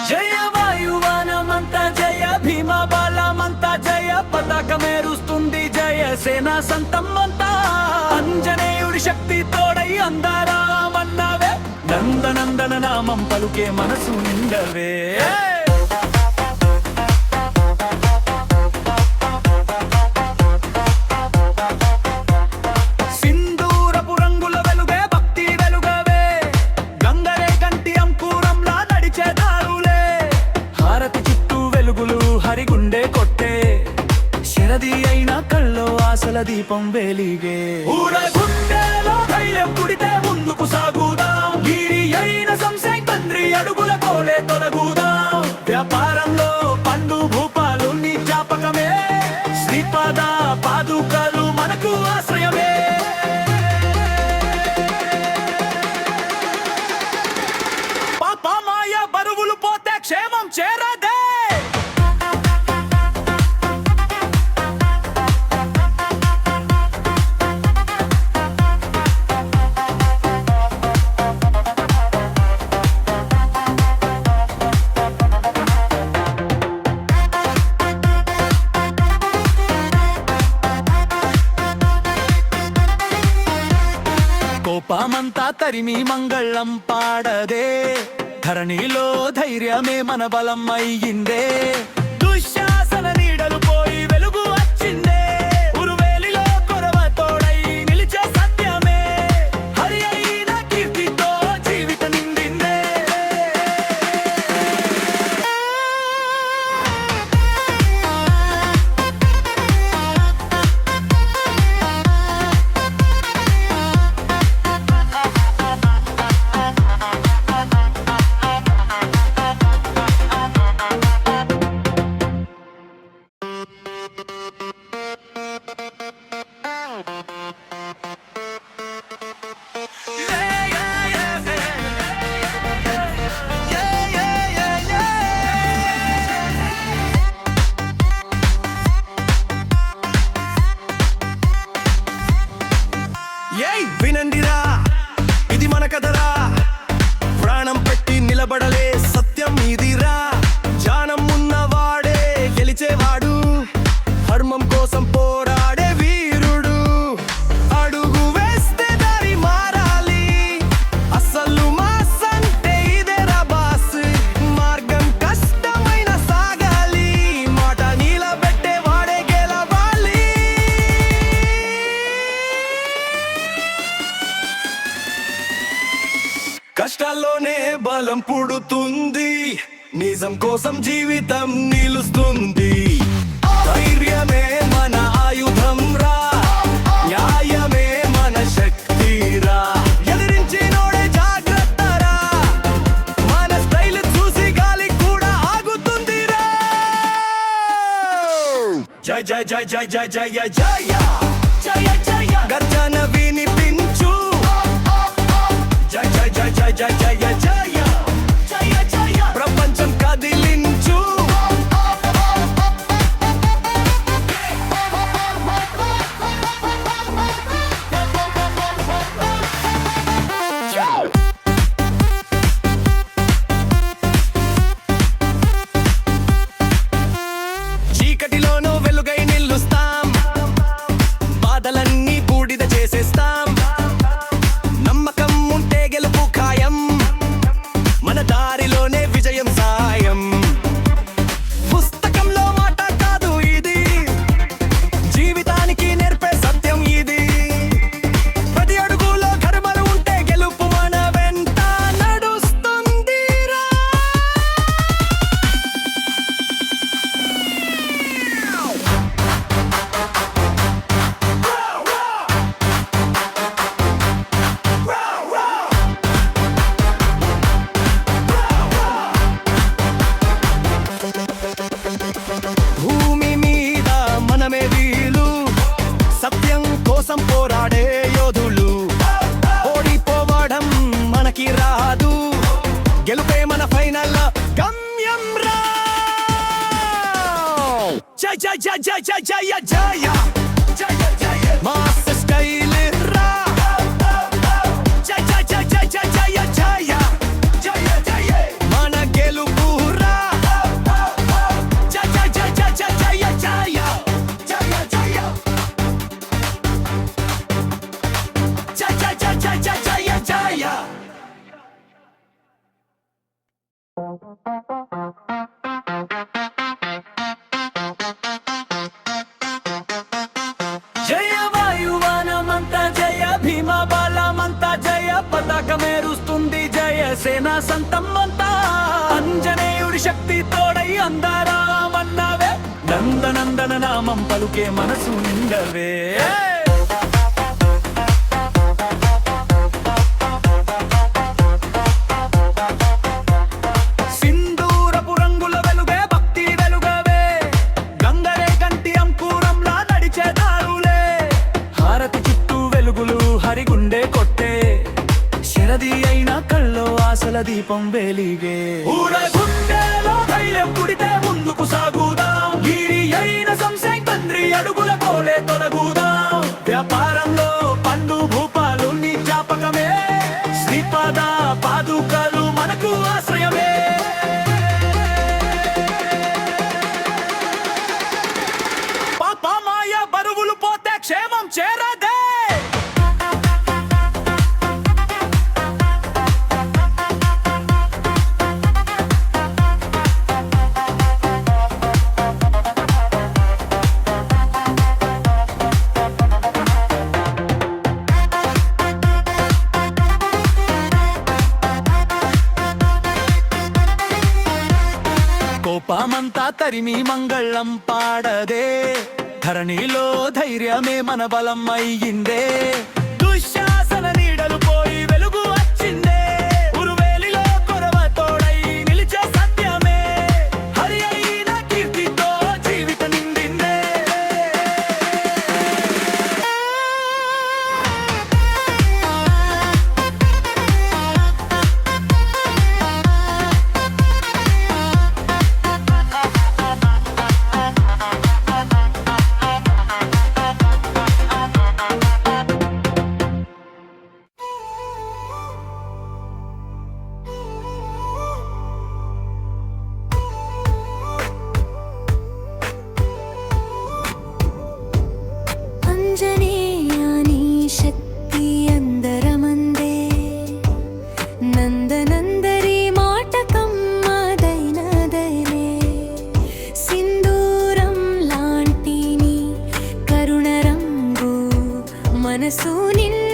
జయ వాయువానమంత జయ భీమ బాలమంత జయ పతాక మేరుస్తుంది జయ సేనా సంతమ్మంతా అంజనేయుడి శక్తి తోడై అందారామన్నవే నందనందన నామం పలుకే మనసు నిండవే దీపం వెలిగే గుండెలో ధైర్యం పుడితే ముందుకు సాగుదాం గిరి అయిన సంశయం తండ్రి అడుగుల కోలే తొలగుదాం వ్యాపారంలో పండు భూపాలు నీ జ్ఞాపకమే శ్రీపాద పాదుకలు మనకు ఆశ్రయమే పాపమాయ బరువులు పోతే క్షేమం చేరదే కోపమంతా తరిమి మంగళం పాడదే ధరణిలో ధైర్యమే మన బలం అయ్యిందే దుశ్శాసన నీడలు పోయి వెలుగు వచ్చిందే ఉరువేలిలో కొరవ తోడై నిలిచే సత్యమే హరి అయిన కీర్తితో జీవిత నిండిందే వినండిరా ఇది మన కథరా ప్రాణం పెట్టి నిలబడలే సత్యం ఇదిరా జానం ఉన్నవాడే గెలిచేవాడు ధర్మం కోసం పోరాడే వీరుడు అడుగు వేస్తే దారి మారాలి అసలు మాస్ అంటే ఇదేరా బాస్ మార్గం కష్టమైన సాగాలి మాట నిలబెట్టే వాడే గెలవాలి కష్టాల్లోనే బలం పుడుతుంది నిజం కోసం జీవితం నిలుస్తుంది ధైర్యమే మన ఆయుధం రా న్యాయమే మన శక్తి రా ఎదిరించినోడే జాగ్రత్త రా మన స్టైల్ చూసి గాలి కూడా ఆగుతుంది రా జై జై జై జై జై జై జయ జయ జయ గర్జన వినిపించు జై జై జై జై జై జయ జయ జయ జయ ప్రపంచం కదిలించు చీకటిలోనూ వెలుగై నిలుస్తాం బాధలన్నీ బూడిద చేసేస్తాం నమ్మకం ఉంటే గెలుపు ఖాయం మన దారిలోనే విజయం సాయం పుస్తకంలో మాట కాదు ఇది జీవితానికి నేర్పే సత్యం ఇది ప్రతి అడుగులో కర్మలు ఉంటే గెలుపు మన వెంట నడుస్తుందిరా భూమి మీద మనమే వీలు సత్యం కోసం పోరాడే యోధులు ఓడిపోవడం మనకి రాదు గెలుపే మన ఫైనల్ గమ్యం రా జై జై జై జై జై జయ జయ జయ జయ మాస్ స్టైల్ తమ్మంతా అంజనేయుడి శక్తి తోడై అందారామన్నావే నందనందన నామం పలుకే మనసు నిండవే సింధూరపు రంగుల వెలుగే భక్తి వెలుగవే గంగరే కంటి అంకురంలా నడిచే దారులే హారతి చుట్టూ వెలుగులు హరిగుండె కొట్టే శరది అయిన కళ్ళో ఆశల దీపం వెలిగే గుండెలో ధైర్యం పుడితే ముందుకు సాగుదాం గిరి అయిన సంశయం తండ్రి అడుగుల కోలే తొలగుదాం వ్యాపారంలో పండు భూపాలు నీ జ్ఞాపకమే శ్రీపాద పాదుకలు మనకు ఆశ్రయమే పాపమాయ బరువులు పోతే క్షేమం చేరదే కోపమంతా తరిమి మంగళం పాడదే ధరణిలో ధైర్యమే మన బలం అయ్యిందే దుశ్శాసన నీడలు పోయి వెలుగు వచ్చిందే ఉరువేలిలో కొరవ తోడై నిలిచే సత్యమే హరి అయిన కీర్తితో జీవిత నిండిందే అంజనేయాని శక్తి అందరమందే నందనందరి మాట కమ్మదైనదైలే సింధూరం లాంటి నీ కరుణ రంగు మనసు నిండా